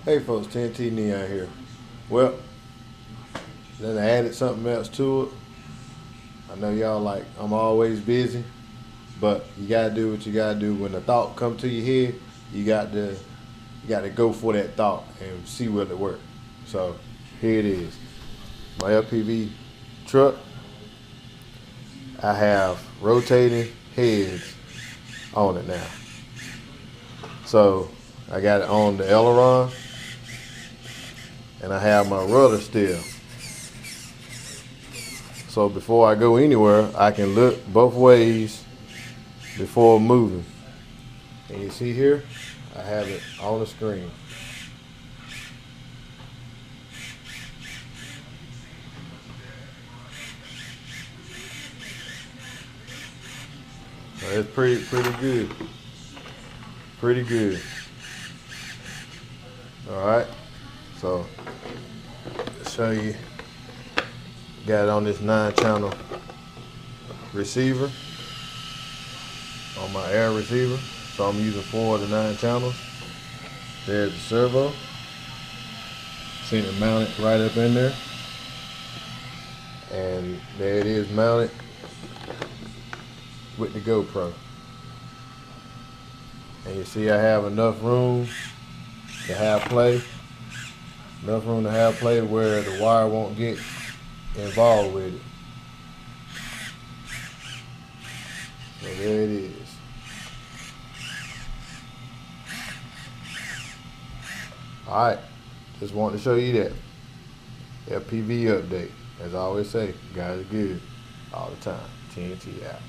Hey folks, TNT Neon here. Well, then I added something else to it. I know y'all like, I'm always busy, but you gotta do what you gotta do. When the thought come to your head, you got to go for that thought and see will it work. So here it is. My FPV truck. I have rotating heads on it now. So I got it on the aileron, and I have my rudder still. So before I go anywhere, I can look both ways before moving. And you see here, I have it on the screen. So it's pretty good. Pretty good. Alright, so I'll show you. Got it on this 9-channel receiver, on my air receiver. So I'm using 4 of the 9 channels. There's the servo. Seen it mounted right up in there. And there it is mounted with the GoPro. And you see I have enough room to have play. Enough room to have play where the wire won't get involved with it. So there it is. Alright, just wanted to show you that. FPV update. As I always say, guys are good all the time. TNT out.